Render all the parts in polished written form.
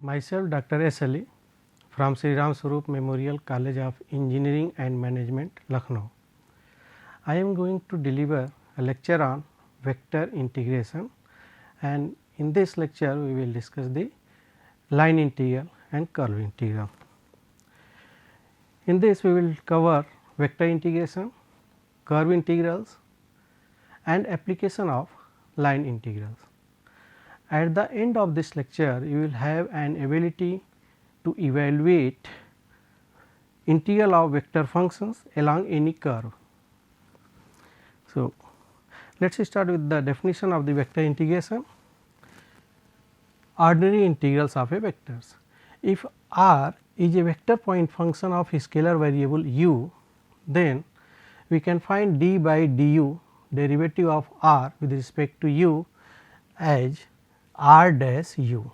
Myself Dr. S. Ali from Sri Ram Swaroop Memorial College of Engineering and Management, Lucknow. I am going to deliver a lecture on vector integration, and in this lecture we will discuss the line integral and curve integral. In this we will cover vector integration, curve integrals and application of line integrals. At the end of this lecture you will have an ability to evaluate integral of vector functions along any curve. So, let us start with the definition of the vector integration. Ordinary integrals of a vectors. If r is a vector point function of a scalar variable u, then we can find d by du derivative of r with respect to u as r dash u.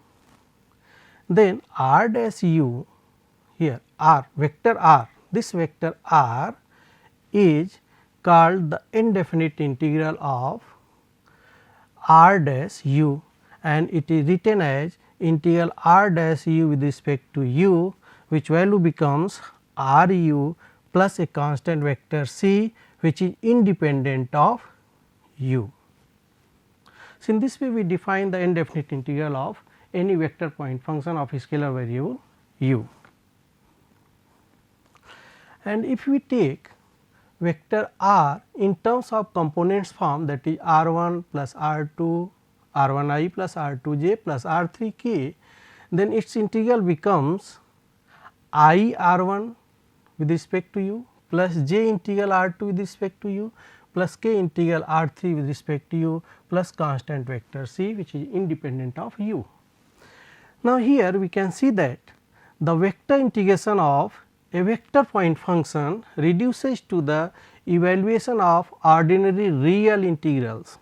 Then r dash u here r vector r, this vector r is called the indefinite integral of r dash u, and it is written as integral r dash u with respect to u, which value becomes r u plus a constant vector c, which is independent of u. So, in this way we define the indefinite integral of any vector point function of a scalar variable u. And if we take vector r in terms of components form, that is r 1 plus r 2, r 1 I plus r 2 j plus r 3 k, then its integral becomes I r 1 with respect to u plus j integral r 2 with respect to u plus k integral r 3 with respect to u plus constant vector c, which is independent of u. Now, here we can see that the vector integration of a vector point function reduces to the evaluation of ordinary real integrals.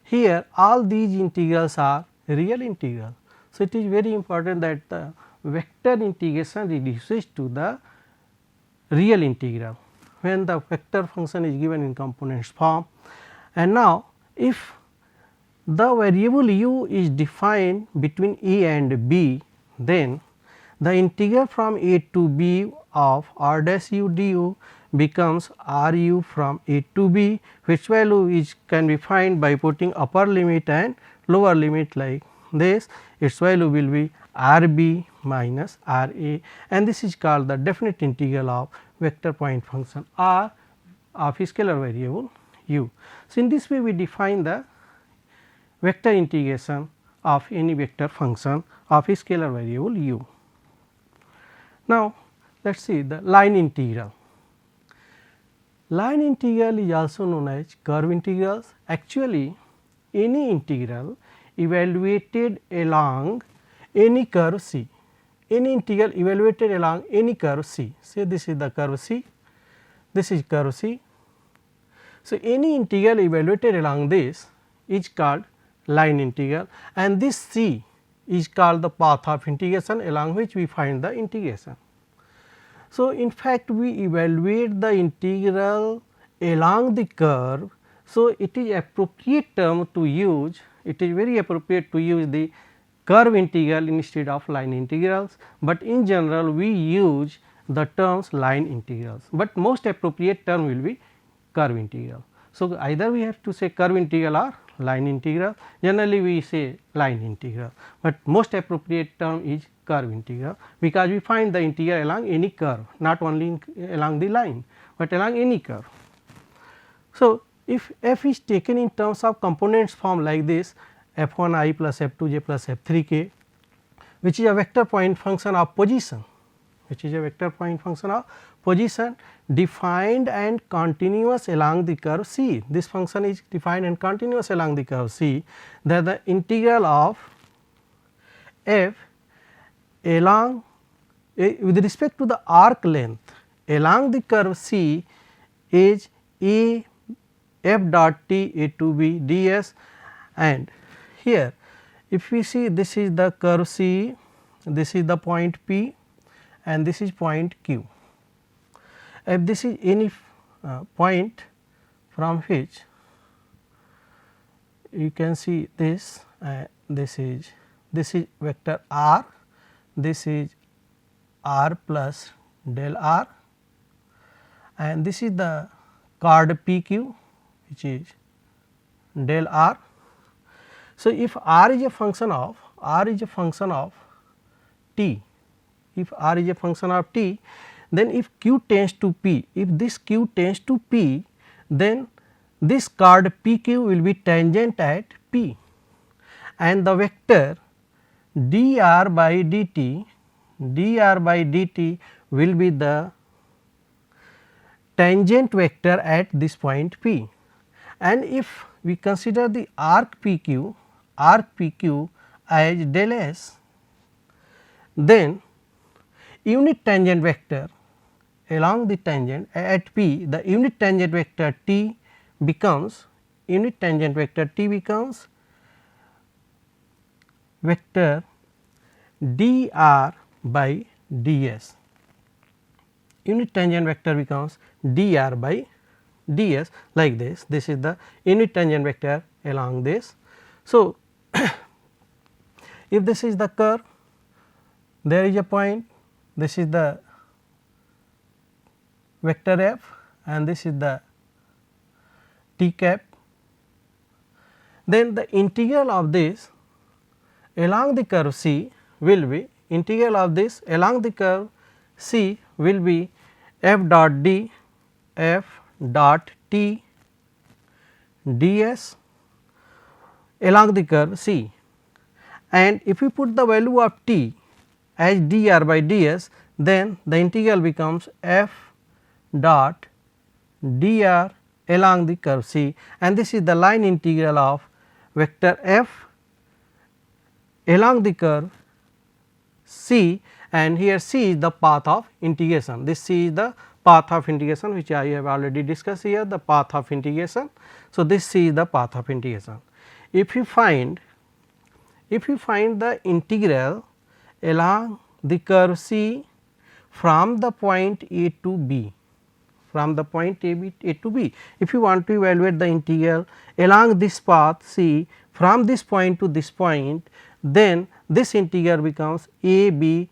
Here all these integrals are real integrals. So, it is very important that the vector integration reduces to the real integral when the vector function is given in components form. And now, if the variable u is defined between a and b, then the integral from a to b of r dash u du becomes r u from a to b, which value is can be found by putting upper limit and lower limit like this. Its value will be r b minus r a, and this is called the definite integral of vector point function r of a scalar variable u. So, in this way we define the vector integration of any vector function of a scalar variable u. Now, let us see the line integral. Line integral is also known as curve integrals. Actually, any integral evaluated along any curve c, any integral evaluated along any curve c, say this is the curve c, this is curve c. So, any integral evaluated along this is called line integral, and this c is called the path of integration along which we find the integration. So, in fact, we evaluate the integral along the curve. So, it is appropriate term to use, it is very appropriate to use the curve integral instead of line integrals, but in general we use the terms line integrals, but most appropriate term will be curve integral. So, either we have to say curve integral or line integral, generally we say line integral, but most appropriate term is curve integral, because we find the integral along any curve, not only along the line, but along any curve. So, if f is taken in terms of components form like this, f 1 I plus f 2 j plus f 3 k, which is a vector point function of position, which is a vector point function of position defined and continuous along the curve c. This function is defined and continuous along the curve c, that the integral of f along with respect to the arc length along the curve c is a f dot t a to b ds, and here if we see this is the curve c, this is the point p and this is point q. If this is any point from which you can see this, this is vector r this is r plus del r, and this is the chord p q which is del r. So, if r is a function of t, if r is a function of t, then if q tends to p, if this q tends to p, then this chord p q will be tangent at p, and the vector dr by dt will be the tangent vector at this point p. And if we consider the arc p q as del s, then unit tangent vector along the tangent at p, the unit tangent vector t becomes vector dr by ds. Unit tangent vector becomes dr by ds like this. This is the unit tangent vector along this. So, if this is the curve, there is a point, this is the vector f and this is the t cap, then the integral of this along the curve C will be f dot d f dot t ds along the curve C, and if we put the value of t as dr by ds, then the integral becomes f dot dr along the curve C, and this is the line integral of vector f along the curve C, and here C is the path of integration. This C is the path of integration which I have already discussed here, the path of integration. So, this C is the path of integration. If you find the integral along the curve C from the point A to B, if you want to evaluate the integral along this path C from this point to this point, then this integral becomes a b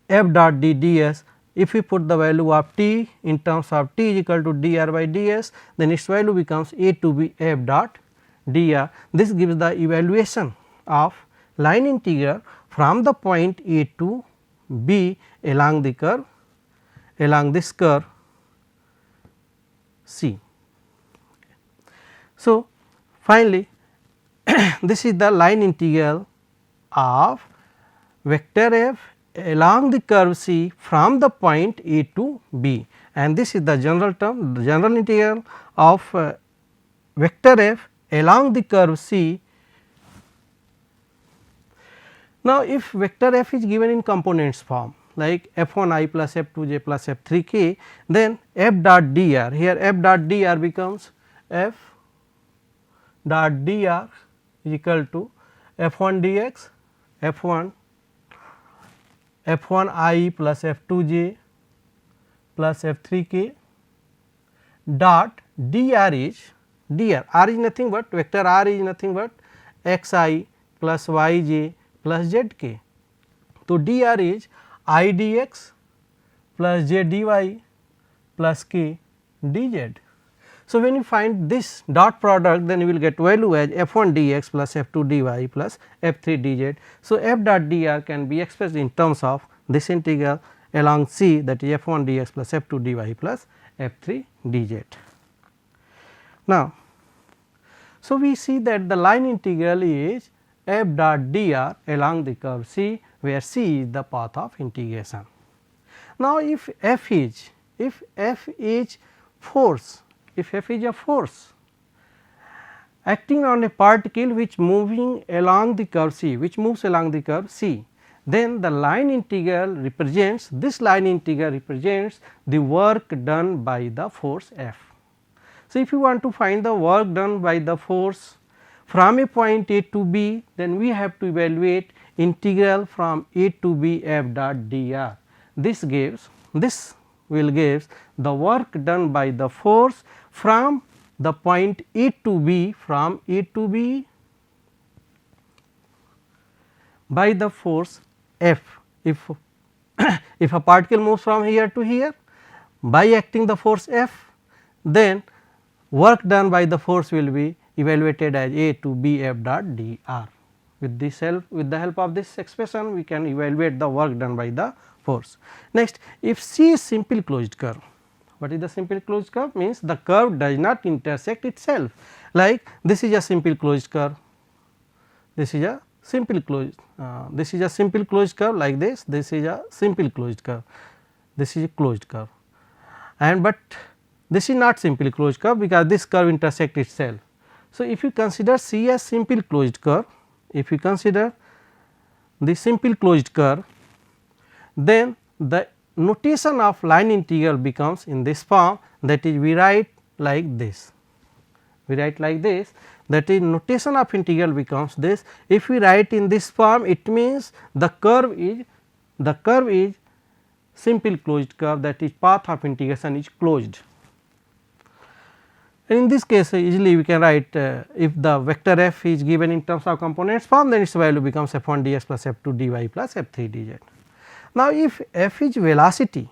f dot d ds. If we put the value of t in terms of t is equal to dr by ds, then its value becomes a to b f dot dr. This gives the evaluation of line integral from the point A to B along the curve, along this curve C. So, finally, this is the line integral of vector f along the curve C from the point A to B, and this is the general term, the general integral of vector f along the curve C. Now, if vector f is given in components form like f1 i plus f2 j plus f3 k, then f dot dr, here f dot dr becomes f dot dr is equal to f1 dx, f1 I plus f2 j plus f3 k dot dr is r is nothing but vector r is nothing but x I plus y j plus z k. So, dr is I dx plus j dy plus k dz. So, when you find this dot product, then you will get value as f1 dx plus f2 dy plus f3 dz. So, f dot dr can be expressed in terms of this integral along C, that is f1 dx plus f2 dy plus f3 dz. Now, so we see that the line integral is f dot dr along the curve C, where C is the path of integration. Now, if f is force, if f is a force acting on a particle which moving along the curve C, which moves along the curve C, then the line integral represents, this line integral represents the work done by the force F. So, if you want to find the work done by the force from a point A to B, then we have to evaluate integral from A to B f dot dr. This will give the work done by the force from the point A to B, by the force F. If if a particle moves from here to here by acting the force F, then work done by the force will be evaluated as A to B F dot d r. With the help of this expression, we can evaluate the work done by the force. Next, if C is simple closed curve, what is the simple closed curve? Means the curve does not intersect itself, like this is a simple closed curve, this is a simple closed, this is a simple closed curve like this, this is a simple closed curve, this is a closed curve, and but this is not simple closed curve because this curve intersect itself. So, if you consider C as simple closed curve, if you consider the simple closed curve, then the notation of line integral becomes in this form, that is we write like this, we write like this, that is notation of integral becomes this. If we write in this form, it means the curve is simple closed curve, that is path of integration is closed. And in this case easily we can write if the vector f is given in terms of components form, then its value becomes f 1 dx plus f 2 dy plus f 3 dz. Now, if f is velocity,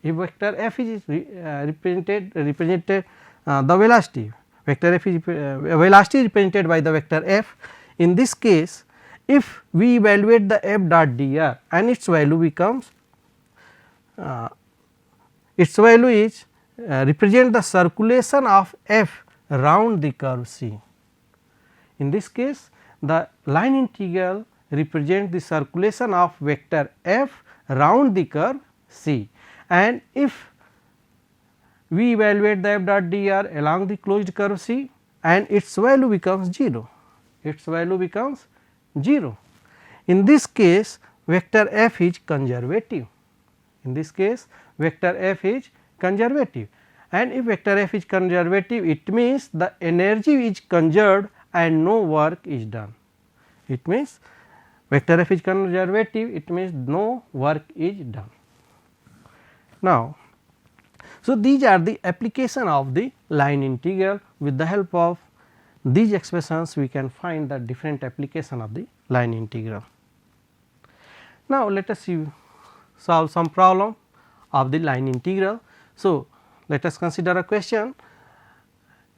if vector f is represented the velocity, vector f is velocity represented by the vector f, in this case if we evaluate the f dot dr and its value becomes its value is represent the circulation of f around the curve C. In this case the line integral represents the circulation of vector f around the curve C, and if we evaluate the f dot dr along the closed curve C and its value becomes 0, its value becomes 0. In this case vector f is conservative, in this case vector f is conservative, and if vector f is conservative, it means the energy is conserved and no work is done. It means vector f is conservative, it means no work is done. Now, so these are the application of the line integral. With the help of these expressions we can find the different application of the line integral. Now, let us solve some problem of the line integral. So, let us consider a question,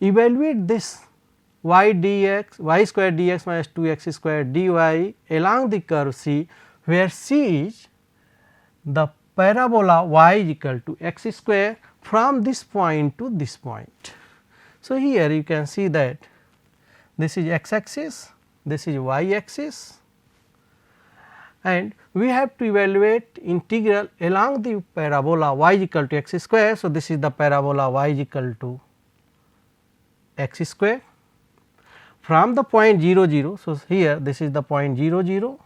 evaluate this y dx y square dx minus 2 x square dy along the curve C, where C is the parabola y is equal to x square from this point to this point. So, here you can see that this is x axis, this is y axis, and we have to evaluate integral along the parabola y is equal to x square. So, this is the parabola y is equal to x square from the point 0 0. So, here this is the point 0 0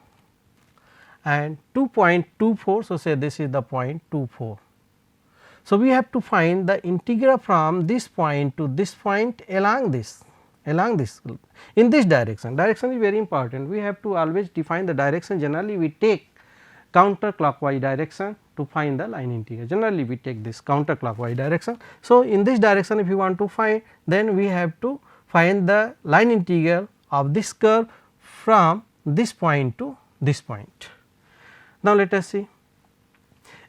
and 2.24. So, say this is the point 24. So, we have to find the integral from this point to this point along this in this direction. Direction is very important, we have to always define the direction. Generally we take counterclockwise direction to find the line integral, generally we take this counterclockwise direction. So, in this direction if you want to find, then we have to find the line integral of this curve from this point to this point. Now, let us see,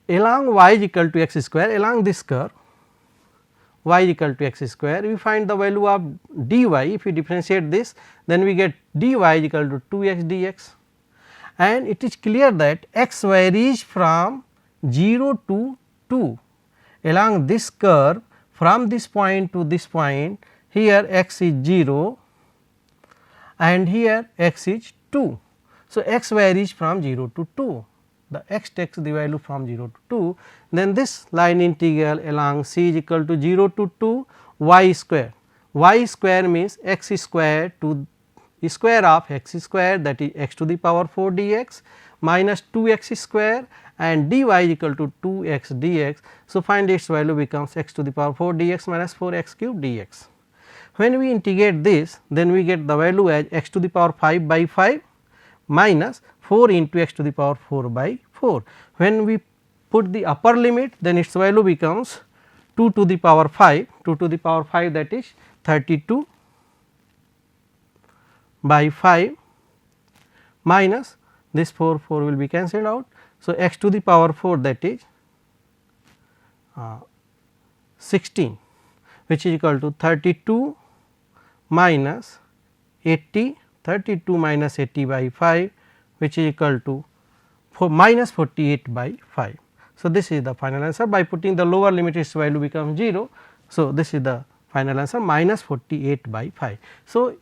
along y is equal to x square, along this curve y is equal to x square, we find the value of dy. If we differentiate this, then we get dy is equal to 2 x dx, and it is clear that x varies from 0 to 2 along this curve from this point to this point. Here x is 0 and here x is 2. So, x varies from 0 to 2, the x takes the value from 0 to 2, then this line integral along C is equal to 0 to 2 y square. Y square means x square to the square of x square, that is x to the power 4 dx minus 2 x square, and dy is equal to 2 x dx. So, find its value becomes x to the power 4 dx minus 4 x cube dx. When we integrate this, then we get the value as x to the power 5 by 5 minus 4 into x to the power 4 by 4. When we put the upper limit, then its value becomes 2 to the power 5, 2 to the power 5, that is 32 by 5 minus this 4 will be cancelled out. So, x to the power 4, that is 16, which is equal to 32 minus 80, 32 minus 80 by 5, which is equal to minus 48 by 5. So, this is the final answer. By putting the lower limit, its value becomes 0. So, this is the final answer, minus 48 by 5. So,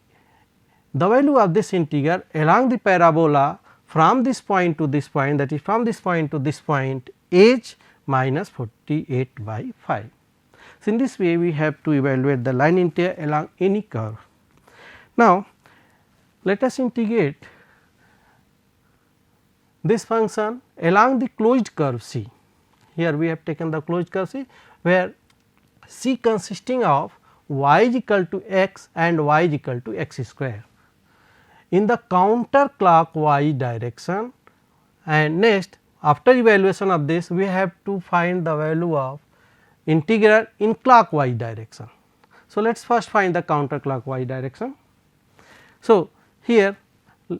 the value of this integer along the parabola from this point to this point, that is from this point to this point, is minus 48 by 5. So, in this way we have to evaluate the line integral along any curve. Now, let us integrate this function along the closed curve C. Here we have taken the closed curve C, where C consisting of y is equal to x and y is equal to x square in the counterclockwise direction, and next after evaluation of this we have to find the value of integral in clockwise direction. So, let us first find the counterclockwise direction. So, here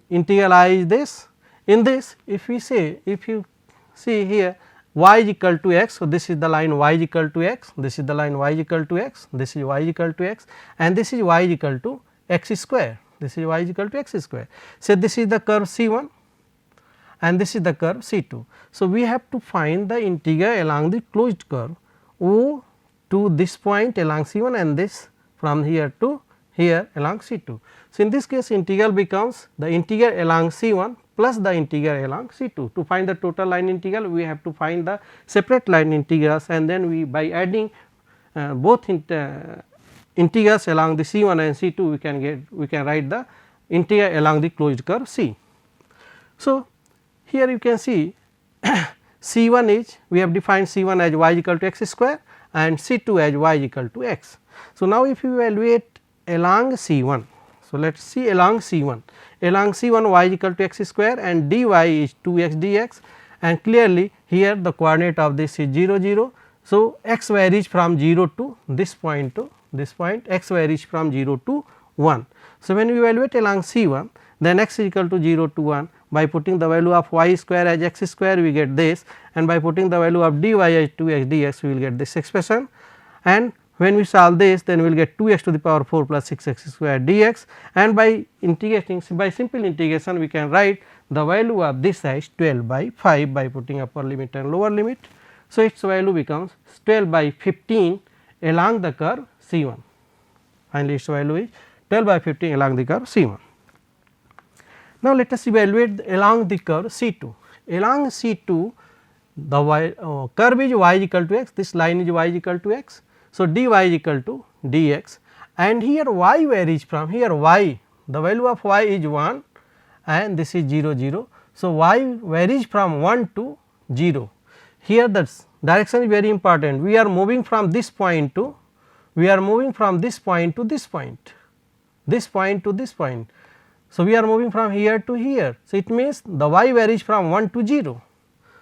integral I is this. In this, if you see here y is equal to x. So, this is the line y is equal to x, this is the line y is equal to x, this is y is equal to x, and this is y is equal to x square, this is y is equal to x square. So, this is the curve C1 and this is the curve C2. So, we have to find the integral along the closed curve O to this point along C1 and this from here to here along C2. So, in this case integral becomes the integral along C1 plus the integral along C2. To find the total line integral, we have to find the separate line integrals, and then we by adding both integrals along the C1 and C2 we can write the integral along the closed curve C. So, here you can see C1 is, we have defined C1 as y equal to x square and C2 as y equal to x. So, now if you evaluate along C1, so let us see along C1 y equal to x square and dy is 2x dx, and clearly here the coordinate of this is 0 0. So, x varies from 0 to this point x varies from 0 to 1. So, when we evaluate along C1, then x is equal to 0 to 1. By putting the value of y square as x square, we get this, and by putting the value of dy as 2x dx, we will get this expression, and when we solve this, then we will get 2x to the power 4 plus 6x square dx, and by integrating, by simple integration we can write the value of this as 12 by 5 by putting upper limit and lower limit. So, its value becomes 12 by 15 along the curve C1. Finally, its value is 12 by 15 along the curve C1. Now, let us evaluate along the curve C2. Along C2, the curve is y equal to x, this line is y equal to x. So, dy is equal to dx, and here y varies from, here y, the value of y is 1 and this is 0 0. So, y varies from 1 to 0. Here the direction is very important, we are moving from this point to, this point to this point, to this point. So, we are moving from here to here. So, it means the y varies from 1 to 0.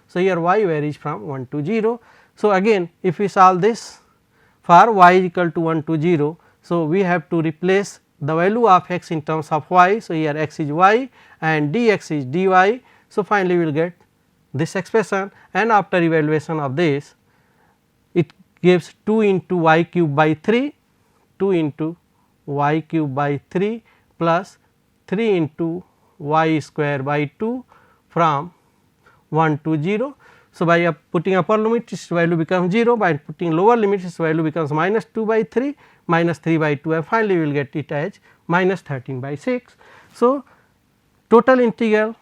So, here y varies from 1 to 0. So, again if we solve this for y is equal to 1 to 0. So, we have to replace the value of x in terms of y. So, here x is y and dx is dy. So, finally, we will get this expression, and after evaluation of this, it gives 2 into y cube by 3, 2 into y cube by 3 plus 3 into y square by 2 from 1 to 0. So, by putting upper limit, its value becomes 0, by putting lower limit, its value becomes minus 2 by 3, minus 3 by 2, and finally, we will get it as minus 13 by 6. So, total integral,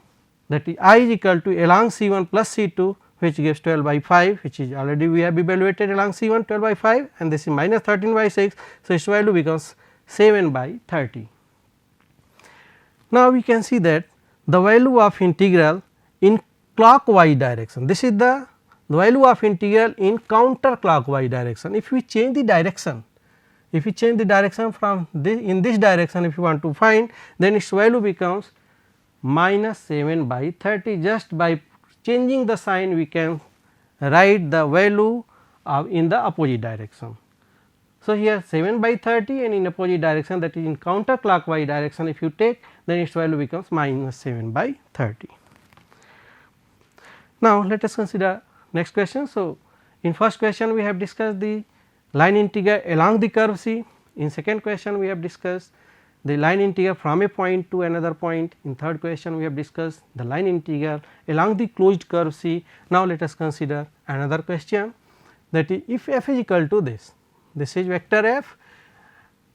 that is I is equal to along C1 plus C2, which gives 12 by 5, which is already we have evaluated along C1 12 by 5, and this is minus 13 by 6. So, its value becomes 7 by 30. Now, we can see that the value of integral in clockwise direction, this is the value of integral in counterclockwise direction. If we change the direction, from this, in this direction, if you want to find, then its value becomes minus 7 by 30. Just by changing the sign, we can write the value in the opposite direction. So, here 7 by 30 and in opposite direction, that is in counterclockwise direction, if you take, then its value becomes minus 7 by 30. Now, let us consider next question. So, in first question we have discussed the line integral along the curve C. In second question we have discussed the line integral from a point to another point. In third question we have discussed the line integral along the closed curve C. Now, let us consider another question, that is, if f is equal to this is vector f,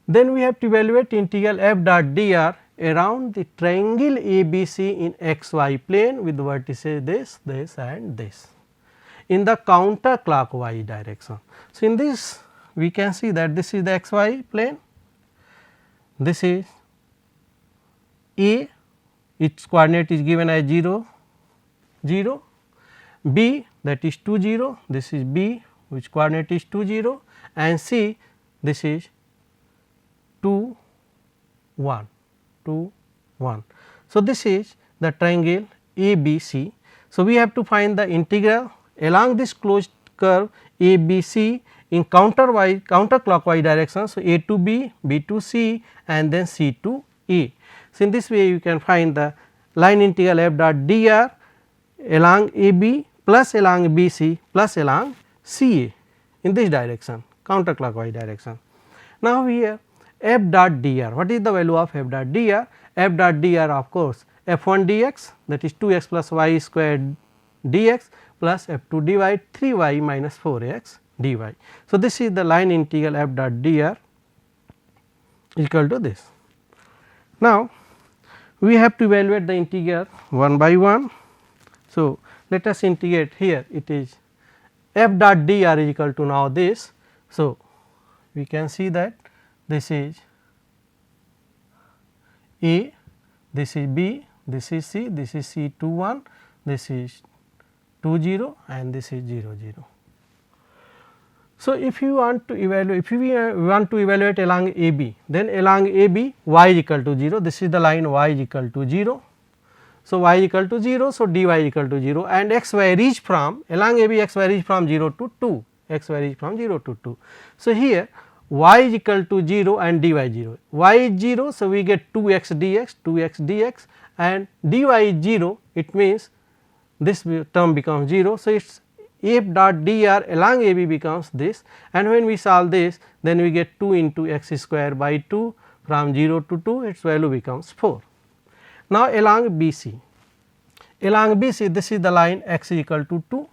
then we have to evaluate integral f dot dr around the triangle ABC in xy plane with vertices this and this in the counterclockwise direction. So, in this we can see that this is the xy plane, this is A, its coordinate is given as 0 0, B that is 2 0, this is B which coordinate is 2 0, and C this is 2 1 2 1. So, this is the triangle ABC. So, we have to find the integral along this closed curve ABC in counterclockwise direction. So, A to B, B to C and then C to A. So, in this way you can find the line integral f dot dr along AB plus along BC plus along CA in this direction, counterclockwise direction. Now, here f dot dr, what is the value of f dot dr? F dot dr of course f1 dx, that is 2x plus y squared dx plus f2 dy 3y minus 4x dy. So, this is the line integral f dot dr equal to this. Now, we have to evaluate the integral one by one. So, let us integrate here, it is f dot dr is equal to now this. So, we can see that this is A, this is B, this is C, this is C 2 1, this is 2 0 and this is 0 0. So, if you want to evaluate, if we want to evaluate along AB, then along AB y is equal to 0, this is the line y is equal to 0. So, y is equal to 0, so dy is equal to 0 and x varies from along AB x varies from 0 to 2, x varies from 0 to 2. So, here y is equal to 0 and dy 0, y is 0. So, we get 2x dx and dy is 0, it means this term becomes 0. So, it is f dot dr along AB becomes this, and when we solve this then we get 2 into x square by 2 from 0 to 2, its value becomes 4. Now, along BC this is the line x is equal to 2,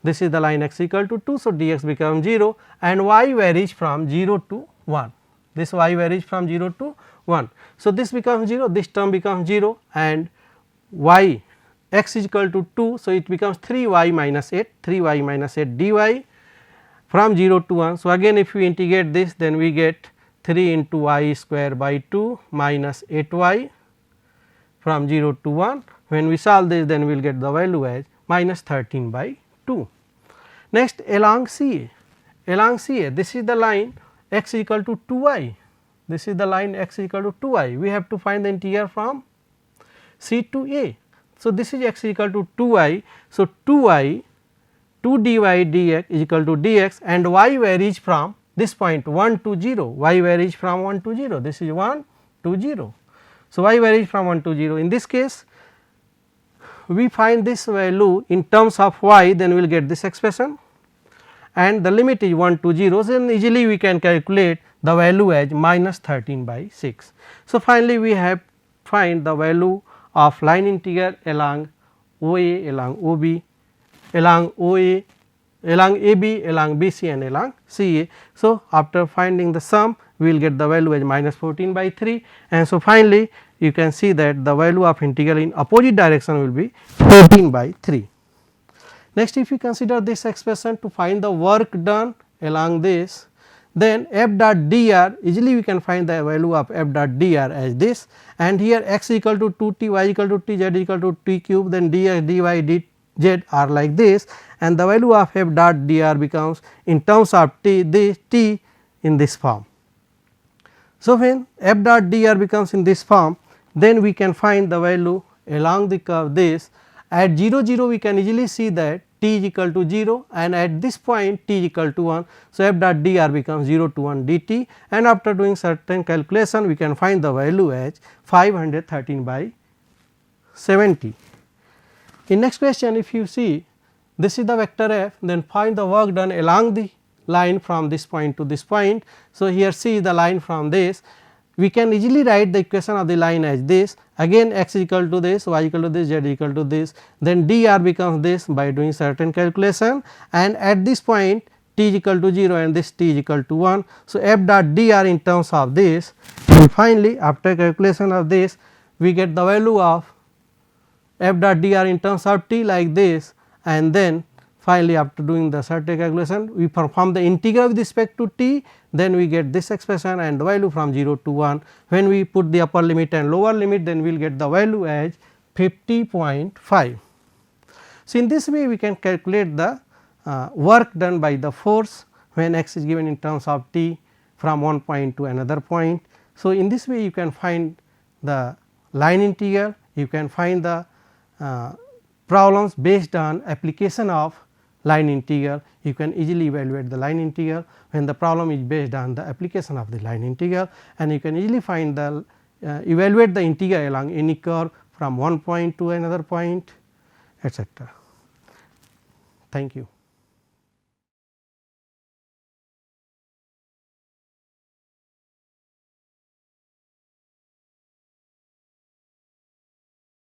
this is the line x equal to 2. So, dx becomes 0 and y varies from 0 to 1, this y varies from 0 to 1. So, this becomes 0, this term becomes 0 and y x is equal to 2. So, it becomes 3y minus 8 dy from 0 to 1. So, again if we integrate this then we get 3 into y square by 2 minus 8y from 0 to 1. When we solve this then we will get the value as minus 13 by 2. Next, along CA this is the line x is equal to 2y, this is the line x is equal to 2y, we have to find the integral from C to A. So, this is x is equal to 2y. So, 2y 2 dy dx is equal to dx and y varies from this point 1 to 0, y varies from 1 to 0, this is 1 to 0. So, y varies from 1 to 0. In this case we find this value in terms of y, then we will get this expression and the limit is 1 to 0. So, then easily we can calculate the value as minus 13 by 6. So, finally, we have find the value of line integral along OA, along OB, along OA, along AB, along BC and along CA. So, after finding the sum we will get the value as minus 14 by 3 and so finally, you can see that the value of integral in opposite direction will be 14 by 3. Next, if we consider this expression to find the work done along this, then f dot dr, easily we can find the value of f dot dr as this, and here x equal to 2 t, y equal to t, z equal to t cube, then dx, dy, dz are like this, and the value of f dot dr becomes in terms of t, this t in this form. So, when f dot dr becomes in this form, then we can find the value along the curve this. At 0 0 we can easily see that t is equal to 0 and at this point t is equal to 1. So, f dot dr becomes 0 to 1 dt, and after doing certain calculation we can find the value as 513 by 70. In next question, if you see this is the vector f, then find the work done along the line from this point to this point. So, here see the line from this, we can easily write the equation of the line as this, again x is equal to this, y equal to this, z equal to this, then dr becomes this by doing certain calculation, and at this point t is equal to 0 and this t is equal to 1. So, f dot dr in terms of this, and finally, after calculation of this we get the value of f dot dr in terms of t like this, and then finally, after doing the certain calculation we perform the integral with respect to t, then we get this expression and the value from 0 to 1. When we put the upper limit and lower limit, then we will get the value as 50.5. So, in this way we can calculate the work done by the force when x is given in terms of t from one point to another point. So, in this way you can find the line integral, you can find the problems based on application of line integral, you can easily evaluate the line integral when the problem is based on the application of the line integral, and you can easily find the evaluate the integral along any curve from one point to another point, etc. Thank you.